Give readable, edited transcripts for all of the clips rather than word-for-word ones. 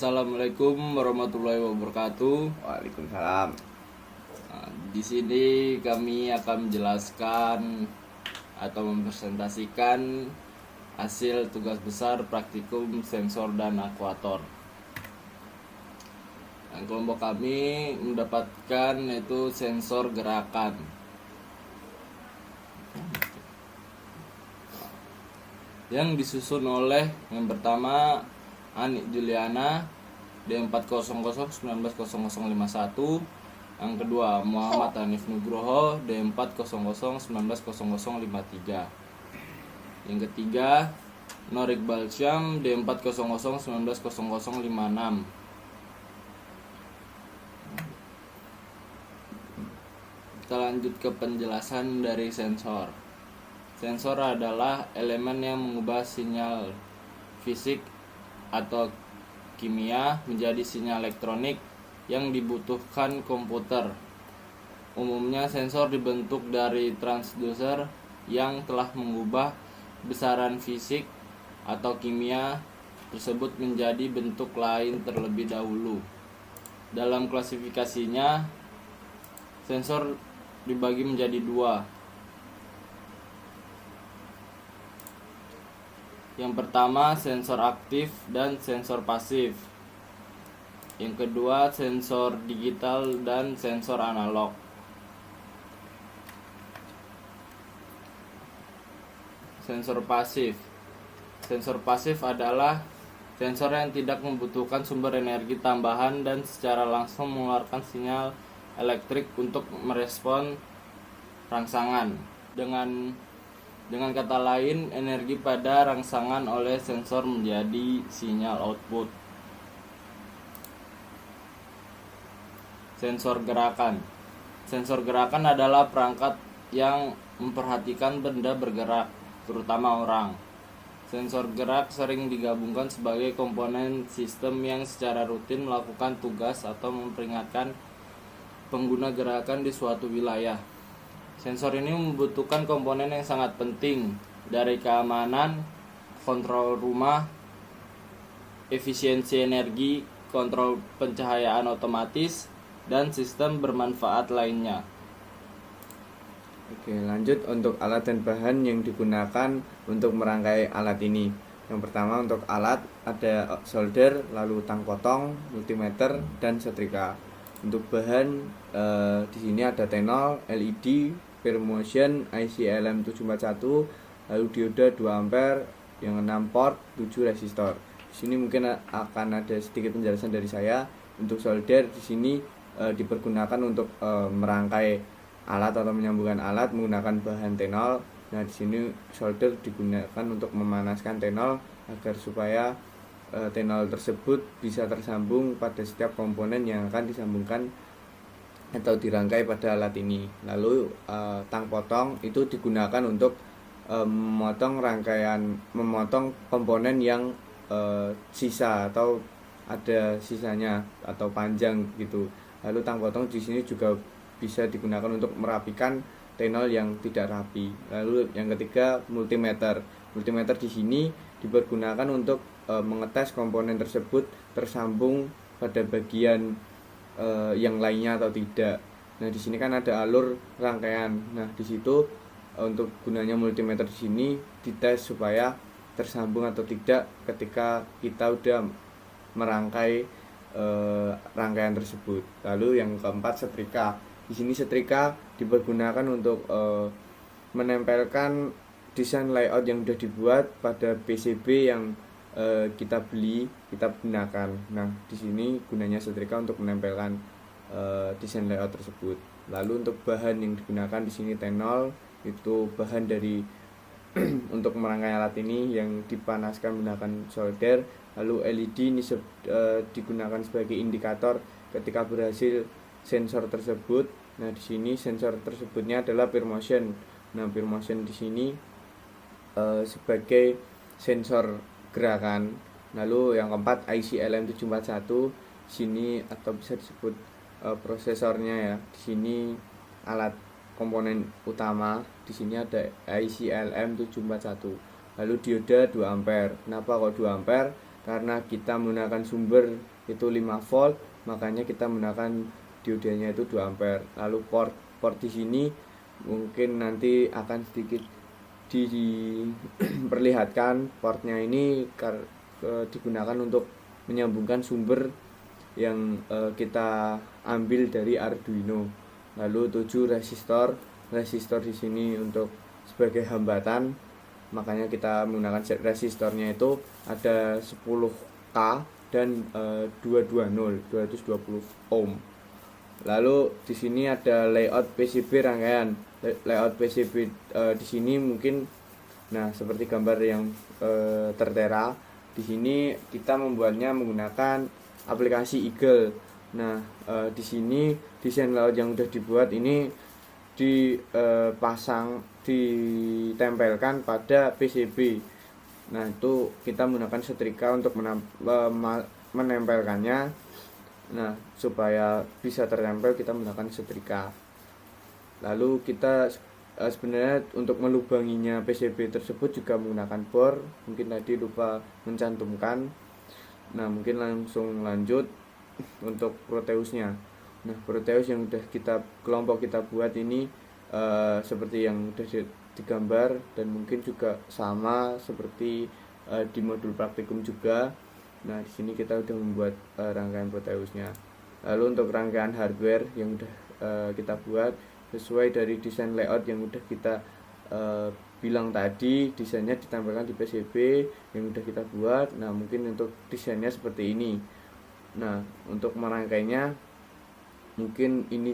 Assalamualaikum warahmatullahi wabarakatuh. Waalaikumsalam. Di sini kami akan menjelaskan atau mempresentasikan hasil tugas besar praktikum sensor dan akuator. Kelompok kami mendapatkan yaitu sensor gerakan. Yang disusun oleh yang pertama Ani Juliana D400190051, yang kedua Muhammad Hanif Nugroho D400190053, yang ketiga Nur Iqbal Syam D400190056. Kita lanjut ke penjelasan dari sensor. Sensor adalah elemen yang mengubah sinyal fisik atau kimia menjadi sinyal elektronik yang dibutuhkan komputer. Umumnya sensor dibentuk dari transducer yang telah mengubah besaran fisik atau kimia tersebut menjadi bentuk lain terlebih dahulu. Dalam klasifikasinya, sensor dibagi menjadi dua. Yang pertama sensor aktif dan sensor pasif. Yang kedua sensor digital dan sensor analog. Sensor pasif. Sensor pasif adalah sensor yang tidak membutuhkan sumber energi tambahan dan secara langsung mengeluarkan sinyal elektrik untuk merespon rangsangan. Dengan kata lain, energi pada rangsangan oleh sensor menjadi sinyal output. Sensor gerakan. Sensor gerakan adalah perangkat yang memperhatikan benda bergerak, terutama orang. Sensor gerak sering digabungkan sebagai komponen sistem yang secara rutin melakukan tugas atau memperingatkan pengguna gerakan di suatu wilayah. Sensor ini membutuhkan komponen yang sangat penting, dari keamanan, kontrol rumah, efisiensi energi, kontrol pencahayaan otomatis, dan sistem bermanfaat lainnya. Oke, lanjut untuk alat dan bahan yang digunakan untuk merangkai alat ini. Yang pertama untuk alat ada solder, lalu tang potong, multimeter, dan setrika. Untuk bahan di sini ada tenol, LED, Firmotion, IC LM741, lalu dioda 2 ampere, yang 6 port, 7 resistor. Di sini mungkin akan ada sedikit penjelasan dari saya. Untuk solder di sini dipergunakan untuk merangkai alat atau menyambungkan alat menggunakan bahan tenol. Nah, di sini solder digunakan untuk memanaskan tenol agar supaya tenol tersebut bisa tersambung pada setiap komponen yang akan disambungkan atau dirangkai pada alat ini. Lalu tang potong itu digunakan untuk memotong komponen yang sisa atau ada sisanya atau panjang gitu. Lalu tang potong di sini juga bisa digunakan untuk merapikan tenol yang tidak rapi. Lalu yang ketiga multimeter. Multimeter di sini dipergunakan untuk mengetes komponen tersebut tersambung pada bagian yang lainnya atau tidak. Nah, di sini kan ada alur rangkaian. Nah, di situ untuk gunanya multimeter di sini dites supaya tersambung atau tidak ketika kita udah merangkai rangkaian tersebut. Lalu yang keempat setrika. Di sini setrika dipergunakan untuk menempelkan desain layout yang sudah dibuat pada PCB yang kita gunakan. Nah, di sini gunanya setrika untuk menempelkan desain layout tersebut. Lalu untuk bahan yang digunakan di sini tenol, itu bahan dari untuk merangkai alat ini yang dipanaskan menggunakan solder. Lalu LED ini digunakan sebagai indikator ketika berhasil sensor tersebut. Nah, di sini sensor tersebutnya adalah Firmotion. Nah, Firmotion di sini sebagai sensor gerakan. Lalu yang keempat IC LM741 sini atau bisa disebut prosesornya ya. Di sini alat komponen utama. Di sini ada IC LM741. Lalu dioda 2 ampere. Kenapa kok 2 ampere? karena kita menggunakan sumber itu 5 volt, makanya kita menggunakan diodanya itu 2 ampere. Lalu port di sini mungkin nanti akan sedikit diperlihatkan. Portnya ini digunakan untuk menyambungkan sumber yang kita ambil dari Arduino. Lalu 7 resistor di sini untuk sebagai hambatan, makanya kita menggunakan set resistornya itu ada 10K dan 220 ohm. Lalu di sini ada layout PCB rangkaian. Layout PCB di sini mungkin, nah seperti gambar yang tertera di sini, kita membuatnya menggunakan aplikasi Eagle. Nah di sini desain layout yang sudah dibuat ini ditempelkan pada PCB. Nah itu kita menggunakan setrika untuk menempelkannya. Nah supaya bisa tertempel kita menggunakan setrika. Lalu kita sebenarnya untuk melubanginya PCB tersebut juga menggunakan bor. Mungkin tadi lupa mencantumkan. Nah mungkin langsung lanjut untuk Proteusnya. Nah Proteus yang udah kelompok kita buat ini seperti yang udah digambar, dan mungkin juga sama seperti di modul praktikum juga. Nah di sini kita udah membuat rangkaian Proteusnya. Lalu untuk rangkaian hardware yang udah kita buat sesuai dari desain layout yang udah kita bilang tadi, desainnya ditampilkan di PCB yang udah kita buat. Nah mungkin untuk desainnya seperti ini. Nah untuk merangkainya mungkin ini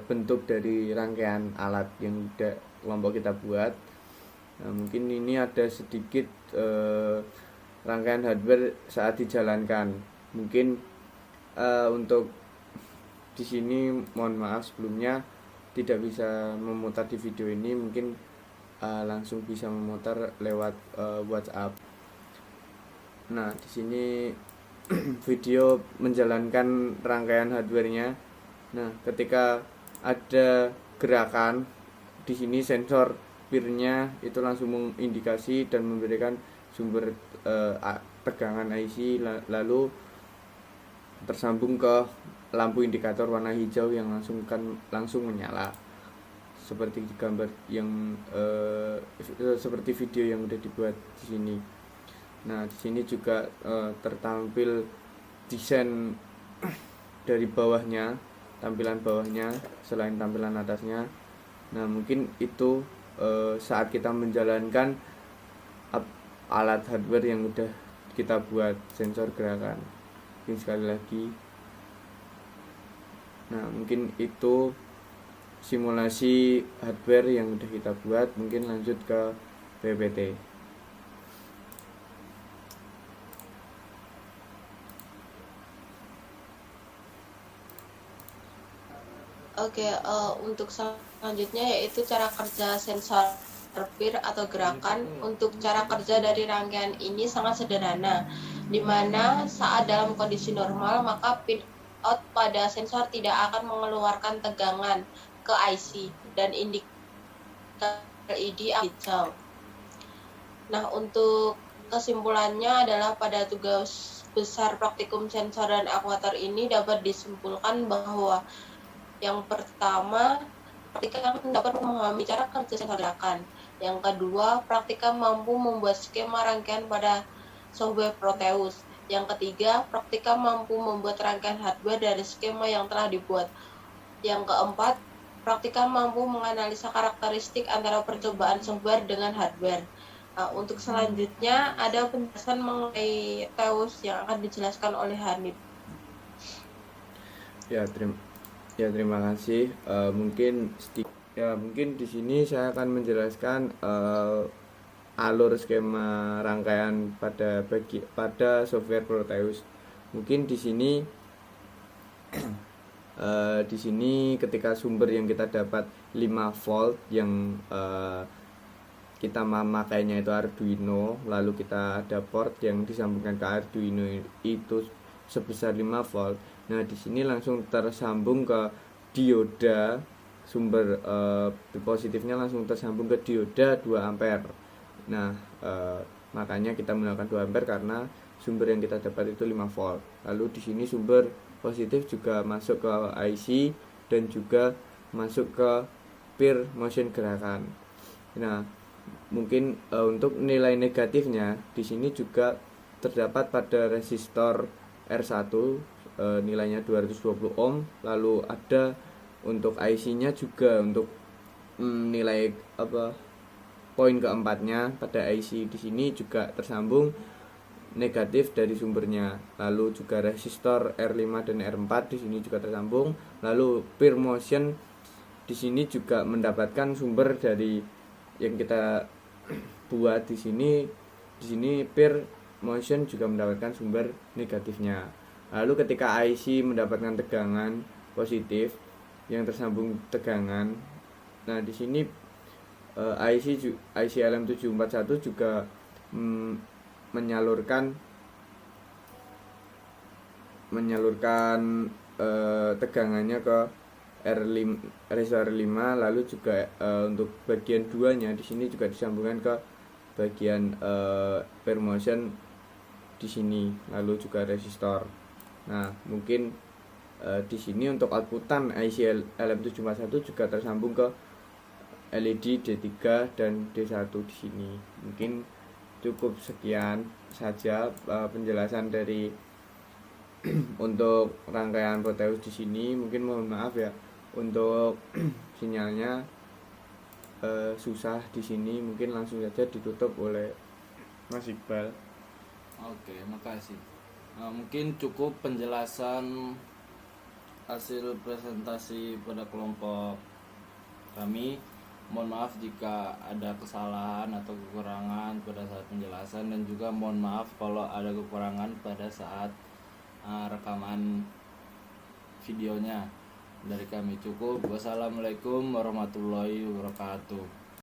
bentuk dari rangkaian alat yang udah kelompok kita buat. Nah mungkin ini ada sedikit rangkaian hardware saat dijalankan. Mungkin untuk di sini mohon maaf sebelumnya tidak bisa memutar di video ini, mungkin langsung bisa memutar lewat WhatsApp. Nah di sini video menjalankan rangkaian hardware-nya. Nah ketika ada gerakan di sini, sensor peer-nya itu langsung mengindikasi dan memberikan sumber tegangan IC, lalu tersambung ke lampu indikator warna hijau yang langsung menyala seperti di gambar yang seperti video yang udah dibuat di sini. Nah di sini juga tertampil desain dari bawahnya, tampilan bawahnya selain tampilan atasnya. Nah mungkin itu saat kita menjalankan alat hardware yang udah kita buat, sensor gerakan. Mungkin sekali lagi, nah mungkin itu simulasi hardware yang udah kita buat. Mungkin lanjut ke PPT. Oke, untuk selanjutnya yaitu cara kerja sensor peer atau gerakan. Untuk cara kerja dari rangkaian ini sangat sederhana, di mana saat dalam kondisi normal maka pin out pada sensor tidak akan mengeluarkan tegangan ke IC dan indikator LED hijau. Nah untuk kesimpulannya adalah pada tugas besar praktikum sensor dan aktuator ini dapat disimpulkan bahwa yang pertama, praktika dapat memahami cara kerja sensor gerakan. Yang kedua, praktika mampu membuat skema rangkaian pada software Proteus. Yang ketiga, praktika mampu membuat rangkaian hardware dari skema yang telah dibuat. Yang keempat, praktika mampu menganalisa karakteristik antara percobaan software dengan hardware. Nah, untuk selanjutnya ada penjelasan mengenai Proteus yang akan dijelaskan oleh Hanif. Terima kasih. Mungkin di sini saya akan menjelaskan alur skema rangkaian pada software Proteus. Mungkin di sini ketika sumber yang kita dapat 5 volt yang kita memakainya itu Arduino, lalu kita ada port yang disambungkan ke Arduino itu sebesar 5 volt. Nah, di sini langsung tersambung ke dioda, sumber positifnya langsung tersambung ke dioda 2 ampere. Nah, makanya kita menggunakan 2 ampere karena sumber yang kita dapat itu 5 volt. Lalu di sini sumber positif juga masuk ke IC dan juga masuk ke pir motion gerakan. Nah, mungkin untuk nilai negatifnya di sini juga terdapat pada resistor R1, nilainya 220 ohm. Lalu ada untuk IC-nya juga untuk nilai poin keempatnya pada IC di sini juga tersambung negatif dari sumbernya. Lalu juga resistor R5 dan R4 di sini juga tersambung. Lalu pir motion di sini juga mendapatkan sumber dari yang kita buat di sini. Di sini pir motion juga mendapatkan sumber negatifnya. Lalu ketika IC mendapatkan tegangan positif yang tersambung tegangan. Nah, di sini IC LM741 juga menyalurkan tegangannya ke resistor R5. Lalu juga untuk bagian 2-nya di sini juga disambungkan ke bagian pir motion di sini, lalu juga resistor. Nah, mungkin di sini untuk outputan IC LM741 juga tersambung ke LED D3 dan D1 di sini. Mungkin cukup sekian saja penjelasan dari untuk rangkaian Proteus di sini. Mungkin mohon maaf ya untuk sinyalnya susah di sini. Mungkin langsung saja ditutup oleh Mas Iqbal. Oke, makasih. Mungkin cukup penjelasan hasil presentasi pada kelompok kami. Mohon maaf jika ada kesalahan atau kekurangan pada saat penjelasan, dan juga mohon maaf kalau ada kekurangan pada saat rekaman videonya. Dari kami cukup. Wassalamualaikum warahmatullahi wabarakatuh.